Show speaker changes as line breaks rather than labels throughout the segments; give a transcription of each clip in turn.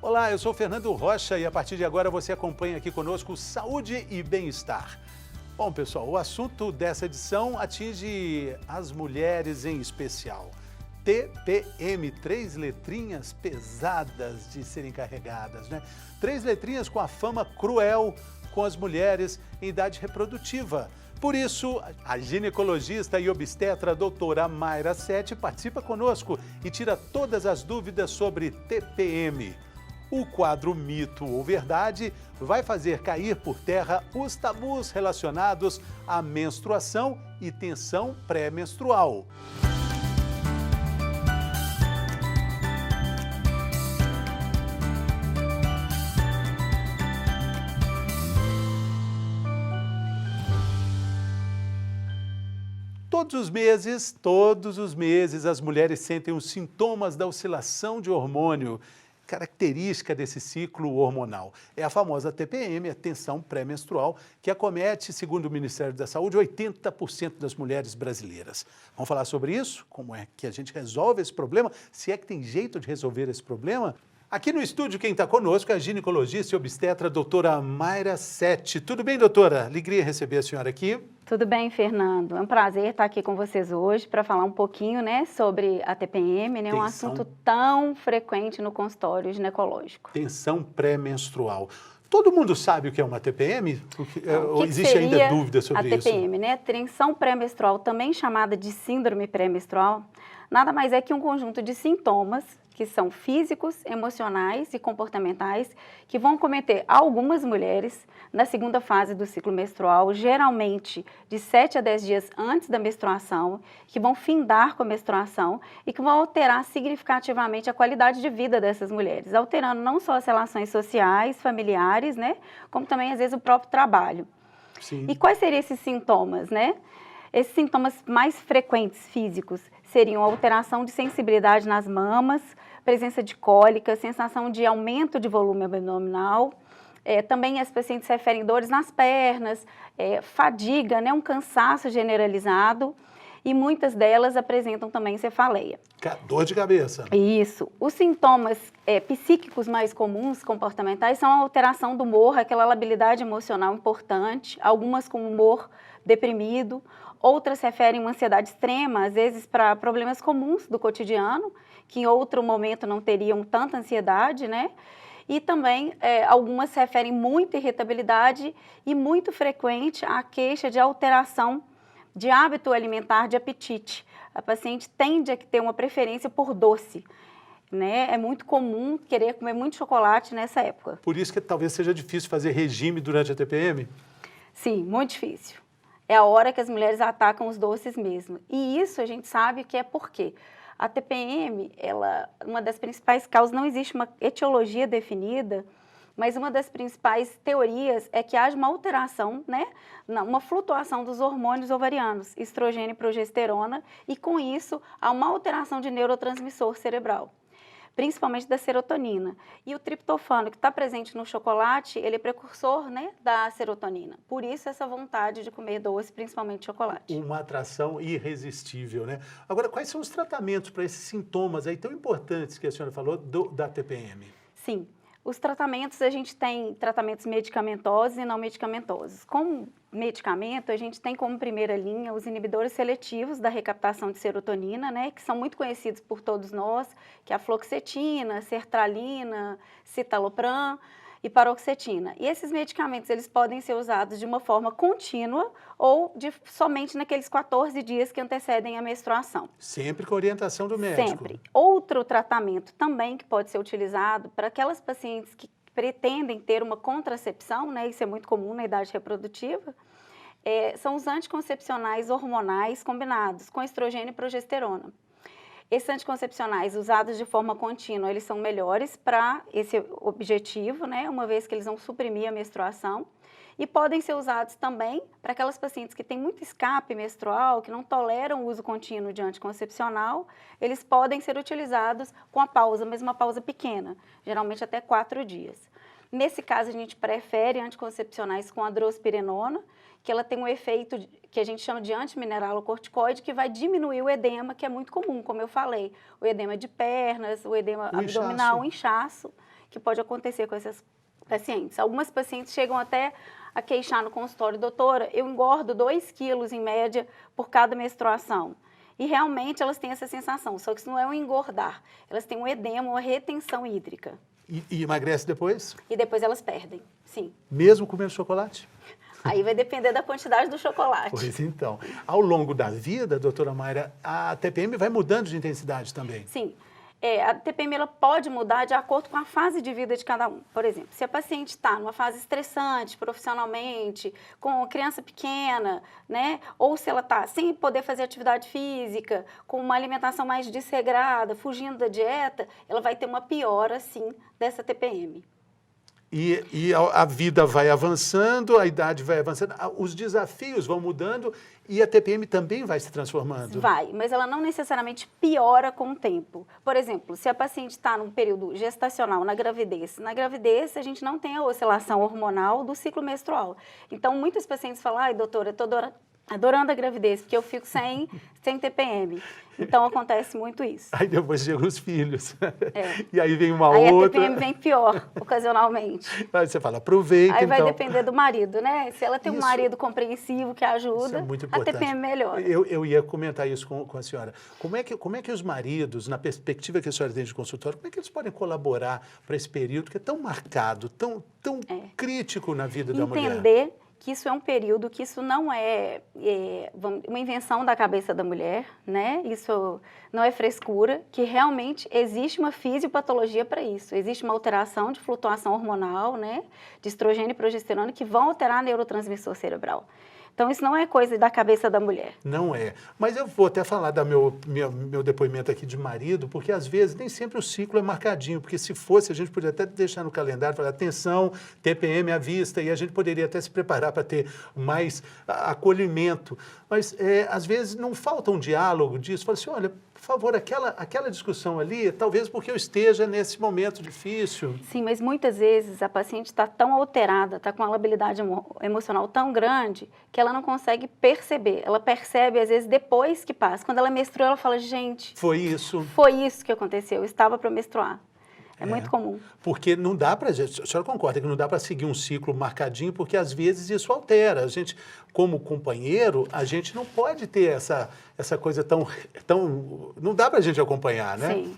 Olá, eu sou o Fernando Rocha e a partir de agora você acompanha aqui conosco Saúde e Bem-Estar. Bom, pessoal, o assunto dessa edição atinge as mulheres em especial. TPM, 3 letrinhas pesadas de serem carregadas, né? 3 letrinhas com a fama cruel com as mulheres em idade reprodutiva. Por isso, a ginecologista e obstetra doutora Mayra Sete participa conosco e tira todas as dúvidas sobre TPM. O quadro Mito ou Verdade vai fazer cair por terra os tabus relacionados à menstruação e tensão pré-menstrual. Todos os meses, as mulheres sentem os sintomas da oscilação de hormônio, característica desse ciclo hormonal. É a famosa TPM, a tensão pré-menstrual, que acomete, segundo o Ministério da Saúde, 80% das mulheres brasileiras. Vamos falar sobre isso? Como é que a gente resolve esse problema? Se é que tem jeito de resolver esse problema? Aqui no estúdio, quem está conosco é a ginecologista e obstetra doutora Mayra Sete. Tudo bem, doutora? Alegria receber a senhora aqui.
Tudo bem, Fernando. É um prazer estar aqui com vocês hoje para falar um pouquinho, né, sobre a TPM, né, um assunto tão frequente no consultório ginecológico.
Tensão pré-menstrual. Todo mundo sabe o que é uma TPM? Ou existe ainda dúvida sobre isso?
A TPM, né, tensão pré-menstrual, também chamada de síndrome pré-menstrual, nada mais é que um conjunto de sintomas que são físicos, emocionais e comportamentais, que vão acometer algumas mulheres na segunda fase do ciclo menstrual, geralmente de 7 a 10 dias antes da menstruação, que vão findar com a menstruação e que vão alterar significativamente a qualidade de vida dessas mulheres, alterando não só as relações sociais, familiares, né, como também, às vezes, o próprio trabalho.
Sim.
E quais seriam esses sintomas, né? Esses sintomas mais frequentes físicos seriam alteração de sensibilidade nas mamas, presença de cólica, sensação de aumento de volume abdominal. Também as pacientes referem dores nas pernas, fadiga, né, um cansaço generalizado, e muitas delas apresentam também cefaleia.
Dor de cabeça.
Isso. Os sintomas psíquicos mais comuns, comportamentais, são a alteração do humor, aquela labilidade emocional importante, algumas com humor deprimido, outras referem uma ansiedade extrema, às vezes para problemas comuns do cotidiano, que em outro momento não teriam tanta ansiedade, né? E também algumas referem muita irritabilidade e muito frequente a queixa de alteração de hábito alimentar, de apetite. A paciente tende a ter uma preferência por doce, né? É muito comum querer comer muito chocolate nessa época.
Por isso que talvez seja difícil fazer regime durante a TPM?
Sim, muito difícil. É a hora que as mulheres atacam os doces mesmo. E isso a gente sabe que é por quê? A TPM, uma das principais causas, não existe uma etiologia definida, mas uma das principais teorias é que haja uma alteração, né, uma flutuação dos hormônios ovarianos, estrogênio e progesterona, e com isso há uma alteração de neurotransmissor cerebral, principalmente da serotonina. E o triptofano, que está presente no chocolate, ele é precursor, né, da serotonina. Por isso essa vontade de comer doce, principalmente chocolate.
Uma atração irresistível, né? Agora, quais são os tratamentos para esses sintomas aí tão importantes que a senhora falou da TPM?
Sim. Os tratamentos, a gente tem tratamentos medicamentosos e não medicamentosos. Com medicamento, a gente tem como primeira linha os inibidores seletivos da recaptação de serotonina, né, que são muito conhecidos por todos nós, que é a fluoxetina, sertralina, citalopram e paroxetina. E esses medicamentos, eles podem ser usados de uma forma contínua ou somente naqueles 14 dias que antecedem a menstruação.
Sempre com orientação do médico.
Sempre. Outro tratamento também que pode ser utilizado para aquelas pacientes que pretendem ter uma contracepção, né, isso é muito comum na idade reprodutiva, são os anticoncepcionais hormonais combinados com estrogênio e progesterona. Esses anticoncepcionais usados de forma contínua, eles são melhores para esse objetivo, né, uma vez que eles vão suprimir a menstruação. E podem ser usados também para aquelas pacientes que têm muito escape menstrual, que não toleram o uso contínuo de anticoncepcional, eles podem ser utilizados com a pausa, mas uma pausa pequena, geralmente até 4 dias. Nesse caso, a gente prefere anticoncepcionais com a drospirenona, que ela tem um efeito que a gente chama de antimineralocorticoide, que vai diminuir o edema, que é muito comum, como eu falei, o edema de pernas, o edema abdominal, o inchaço, que pode acontecer com essas pacientes. Algumas pacientes chegam até a queixar no consultório, doutora, eu engordo 2 quilos em média por cada menstruação. E realmente elas têm essa sensação, só que isso não é um engordar, elas têm um edema, uma retenção hídrica.
E emagrece depois?
E depois elas perdem, sim.
Mesmo comendo chocolate?
Aí vai depender da quantidade do chocolate.
Pois então. Ao longo da vida, doutora Mayra, a TPM vai mudando de intensidade também?
Sim. A TPM ela pode mudar de acordo com a fase de vida de cada um. Por exemplo, se a paciente está numa fase estressante profissionalmente, com criança pequena, né? Ou se ela está sem poder fazer atividade física, com uma alimentação mais desregrada, fugindo da dieta, ela vai ter uma piora, sim, dessa TPM.
E a vida vai avançando, a idade vai avançando, os desafios vão mudando e a TPM também vai se transformando.
Vai, mas ela não necessariamente piora com o tempo. Por exemplo, se a paciente está num período gestacional, na gravidez a gente não tem a oscilação hormonal do ciclo menstrual. Então, muitas pacientes falam, ai, doutora, eu estou adorando a gravidez, porque eu fico sem TPM. Então, acontece muito isso.
Aí depois chegam os filhos.
É.
E aí vem uma
aí
outra.
Aí a TPM vem pior, ocasionalmente.
Aí você fala, aproveita,
aí vai
então.
depender do marido, né? Se ela tem um marido compreensivo que ajuda,
isso é muito importante.
A TPM melhora.
Eu ia comentar isso com a senhora. Como é que os maridos, na perspectiva que a senhora tem de consultório, como é que eles podem colaborar para esse período que é tão marcado, tão crítico na vida da mulher?
Entender que isso é um período, que isso não é uma invenção da cabeça da mulher, né? Isso não é frescura, que realmente existe uma fisiopatologia para isso. Existe uma alteração de flutuação hormonal, né? De estrogênio e progesterona, que vão alterar neurotransmissor cerebral. Então, isso não é coisa da cabeça da mulher.
Não é. Mas eu vou até falar do meu depoimento aqui de marido, porque às vezes nem sempre o ciclo é marcadinho, porque se fosse, a gente poderia até deixar no calendário, falar atenção, TPM à vista, e a gente poderia até se preparar para ter mais acolhimento. Mas às vezes não falta um diálogo disso, fala assim, olha, por favor, aquela discussão ali, talvez porque eu esteja nesse momento difícil.
Sim, mas muitas vezes a paciente está tão alterada, está com uma labilidade emocional tão grande, que ela não consegue perceber. Ela percebe, às vezes, depois que passa. Quando ela menstrua, ela fala, gente...
Foi isso.
Foi isso que aconteceu, eu estava para menstruar. É muito comum.
Porque não dá para, a senhora concorda que não dá para seguir um ciclo marcadinho, porque às vezes isso altera. A gente, como companheiro, a gente não pode ter essa coisa tão... Não dá para a gente acompanhar, né?
Sim.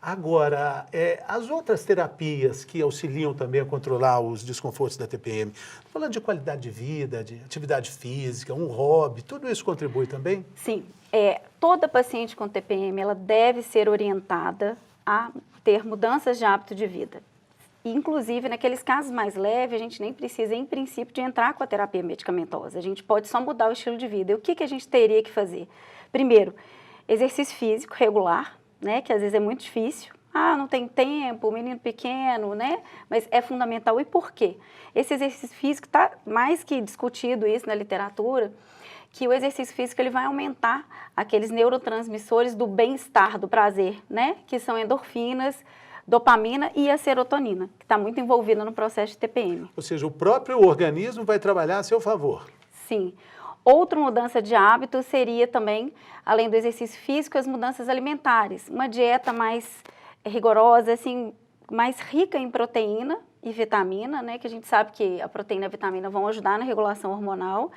Agora, as outras terapias que auxiliam também a controlar os desconfortos da TPM, falando de qualidade de vida, de atividade física, um hobby, tudo isso contribui também?
Sim. Toda paciente com TPM, ela deve ser orientada a ter mudanças de hábito de vida. Inclusive, naqueles casos mais leves, a gente nem precisa, em princípio, de entrar com a terapia medicamentosa. A gente pode só mudar o estilo de vida. E o que a gente teria que fazer? Primeiro, exercício físico regular, né, que às vezes é muito difícil. Não tem tempo, menino pequeno, né? Mas é fundamental. E por quê? Esse exercício físico está mais que discutido isso na literatura, que o exercício físico ele vai aumentar aqueles neurotransmissores do bem-estar, do prazer, né? Que são endorfinas, dopamina e a serotonina, que está muito envolvida no processo de TPM.
Ou seja, o próprio organismo vai trabalhar a seu favor.
Sim. Outra mudança de hábito seria também, além do exercício físico, as mudanças alimentares. Uma dieta mais rigorosa, assim, mais rica em proteína e vitamina, né? Que a gente sabe que a proteína e a vitamina vão ajudar na regulação hormonal.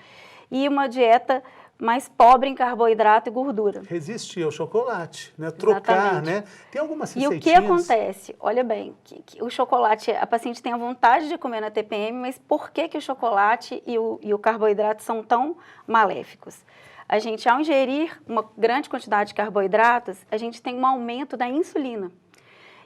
E uma dieta mais pobre em carboidrato e gordura.
Resistir ao chocolate, né? Trocar,
exatamente,
né? Tem algumas
receitinhas... E o que acontece? Olha bem, que o chocolate, a paciente tem a vontade de comer na TPM, mas por que o chocolate e o carboidrato são tão maléficos? A gente, ao ingerir uma grande quantidade de carboidratos, a gente tem um aumento da insulina.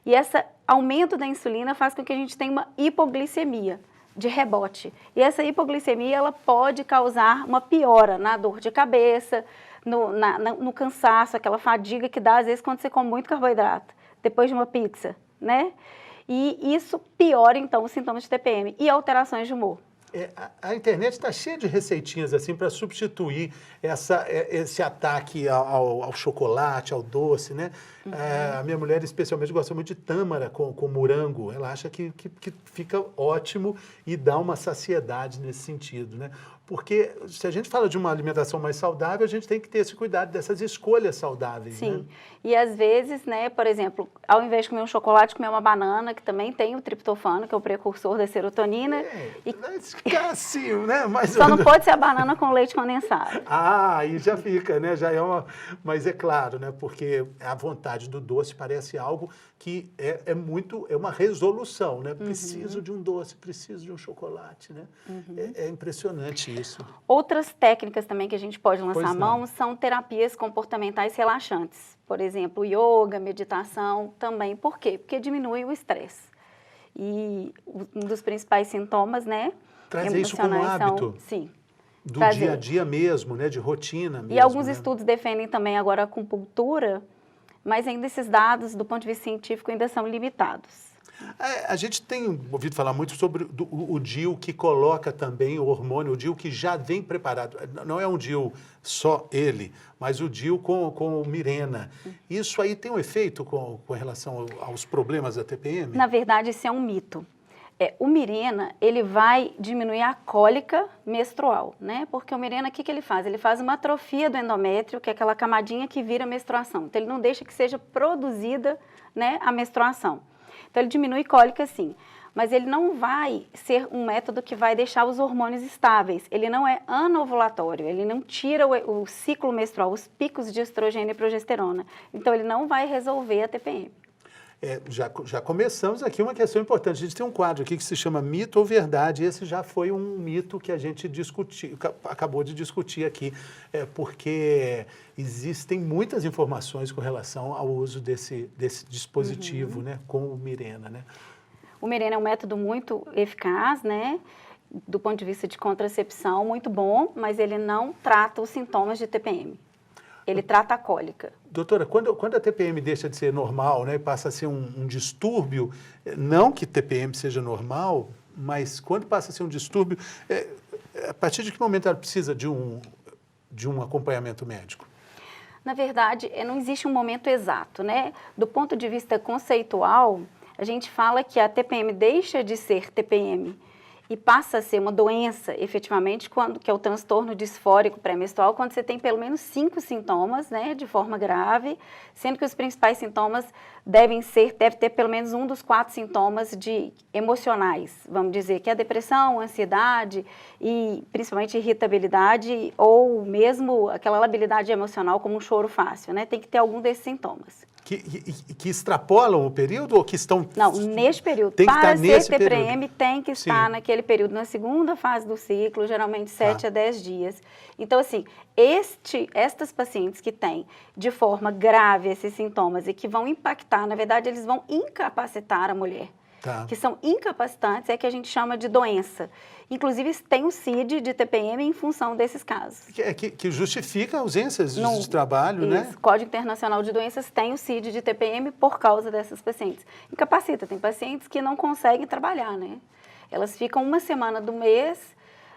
E esse aumento da insulina faz com que a gente tenha uma hipoglicemia de rebote. E essa hipoglicemia ela pode causar uma piora na dor de cabeça, no cansaço, aquela fadiga que dá às vezes quando você come muito carboidrato, depois de uma pizza, né? E isso piora então os sintomas de TPM e alterações de humor.
A internet está cheia de receitinhas assim para substituir esse ataque ao chocolate, ao doce, né? Uhum. A minha mulher especialmente gosta muito de tâmara com morango. Ela acha que fica ótimo e dá uma saciedade nesse sentido, né? Porque se a gente fala de uma alimentação mais saudável, a gente tem que ter esse cuidado dessas escolhas saudáveis,
Sim.
né?
E às vezes, né, por exemplo, ao invés de comer um chocolate, comer uma banana, que também tem o triptofano, que é o precursor da serotonina.
Vai ficar assim, né?
Só não pode ser a banana com leite condensado.
Ah, aí já fica, né? Já é uma... Mas é claro, né? Porque a vontade do doce parece algo que é uma resolução, né? Preciso de um doce, preciso de um chocolate, né? É impressionante isso.
Outras técnicas também que a gente pode lançar a mão são terapias comportamentais relaxantes. Por exemplo, yoga, meditação também. Por quê? Porque diminui o estresse. E um dos principais sintomas, né?
Trazer isso como hábito.
Sim.
Do dia a dia mesmo, né? De rotina mesmo.
E alguns estudos defendem também agora a acupuntura, mas ainda esses dados, do ponto de vista científico, ainda são limitados.
A gente tem ouvido falar muito sobre o DIU que coloca também o hormônio, o DIU que já vem preparado. Não é um DIU só ele, mas o DIU com o Mirena. Isso aí tem um efeito com relação aos problemas da TPM?
Na verdade, isso é um mito. O Mirena, ele vai diminuir a cólica menstrual, né? Porque o Mirena, o que ele faz? Ele faz uma atrofia do endométrio, que é aquela camadinha que vira menstruação. Então, ele não deixa que seja produzida, né, a menstruação. Então, ele diminui cólica, sim. Mas ele não vai ser um método que vai deixar os hormônios estáveis. Ele não é anovulatório, ele não tira o ciclo menstrual, os picos de estrogênio e progesterona. Então, ele não vai resolver a TPM.
Já começamos aqui uma questão importante. A gente tem um quadro aqui que se chama Mito ou Verdade. Esse já foi um mito que a gente acabou de discutir aqui, porque existem muitas informações com relação ao uso desse dispositivo, né, com o Mirena, né?
O Mirena é um método muito eficaz, né, do ponto de vista de contracepção, muito bom, mas ele não trata os sintomas de TPM. Ele trata a cólica.
Doutora, quando a TPM deixa de ser normal, né, passa a ser um distúrbio, não que TPM seja normal, mas quando passa a ser um distúrbio, a partir de que momento ela precisa de um acompanhamento médico?
Na verdade, não existe um momento exato, né? Do ponto de vista conceitual, a gente fala que a TPM deixa de ser TPM e passa a ser uma doença, efetivamente, que é o transtorno disfórico pré-menstrual, quando você tem pelo menos 5 sintomas, né, de forma grave, sendo que os principais sintomas deve ter pelo menos um dos 4 sintomas emocionais, vamos dizer, que é a depressão, a ansiedade e principalmente irritabilidade ou mesmo aquela labilidade emocional como um choro fácil, né, tem que ter algum desses sintomas.
Que extrapolam o período ou que estão...
Não, neste período.
Tem que estar nesse
ser TPM,
período.
tem que estar naquele período, na segunda fase do ciclo, geralmente 7 a 10 dias. Então, assim, estas pacientes que têm de forma grave esses sintomas e que vão impactar, na verdade, eles vão incapacitar a mulher. Que são incapacitantes, é que a gente chama de doença. Inclusive, tem o CID de TPM em função desses casos.
Que justifica ausências de trabalho, né?
O Código Internacional de Doenças tem o CID de TPM por causa dessas pacientes. Incapacita, tem pacientes que não conseguem trabalhar, né? Elas ficam uma semana do mês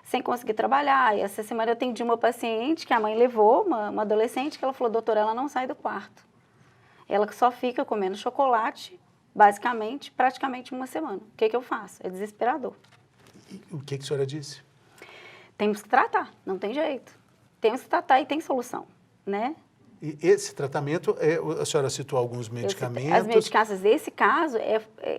sem conseguir trabalhar. E essa semana eu atendi uma paciente que a mãe levou, uma adolescente, que ela falou, doutora, ela não sai do quarto. Ela só fica comendo chocolate, basicamente, praticamente uma semana. O que eu faço? É desesperador.
E o que a senhora disse?
Temos que tratar, não tem jeito. Temos que tratar e tem solução, né?
E esse tratamento, a senhora citou alguns medicamentos?
As medicações, nesse caso,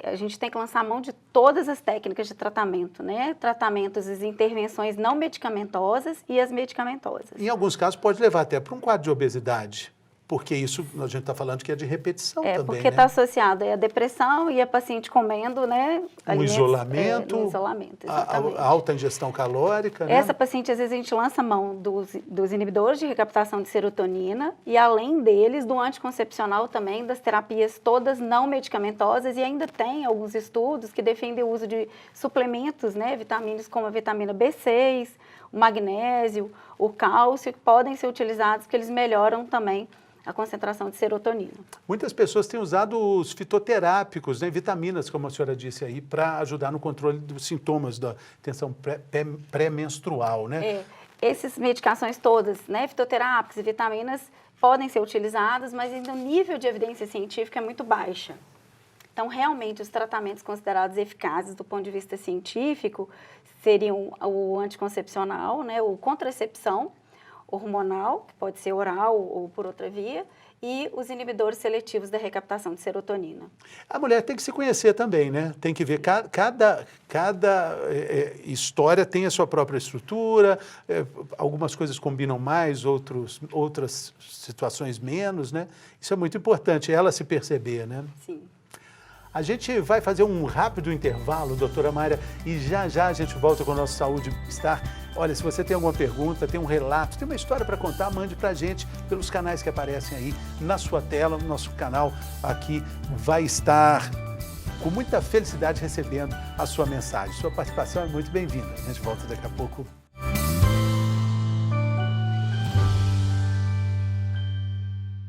a gente tem que lançar a mão de todas as técnicas de tratamento, né? Tratamentos, as intervenções não medicamentosas e as medicamentosas.
Em alguns casos pode levar até para um quadro de obesidade. Porque isso, a gente está falando que é de repetição também,
porque está associado à depressão e a paciente comendo, né?
Alimentos, isolamento,
exatamente.
A alta ingestão calórica, né?
Essa paciente, às vezes, a gente lança a mão dos inibidores de recaptação de serotonina e, além deles, do anticoncepcional também, das terapias todas não medicamentosas e ainda tem alguns estudos que defendem o uso de suplementos, né? Vitaminas como a vitamina B6, o magnésio, o cálcio, que podem ser utilizados porque eles melhoram também a concentração de serotonina.
Muitas pessoas têm usado os fitoterápicos, né, vitaminas, como a senhora disse aí, para ajudar no controle dos sintomas da tensão pré-menstrual, né?
Essas medicações todas, né, fitoterápicos e vitaminas, podem ser utilizadas, mas ainda o nível de evidência científica é muito baixa. Então, realmente, os tratamentos considerados eficazes do ponto de vista científico seriam o anticoncepcional, né, o contracepção hormonal, que pode ser oral ou por outra via, e os inibidores seletivos da recaptação de serotonina.
A mulher tem que se conhecer também, né? Tem que ver, cada história tem a sua própria estrutura, algumas coisas combinam mais, outras situações menos, né? Isso é muito importante, ela se perceber, né?
Sim.
A gente vai fazer um rápido intervalo, doutora Mayra, e já já a gente volta com o nosso Saúde e Bem-Estar. Olha, se você tem alguma pergunta, tem um relato, tem uma história para contar, mande para a gente pelos canais que aparecem aí na sua tela, no nosso canal aqui vai estar com muita felicidade recebendo a sua mensagem. Sua participação é muito bem-vinda. A gente volta daqui a pouco.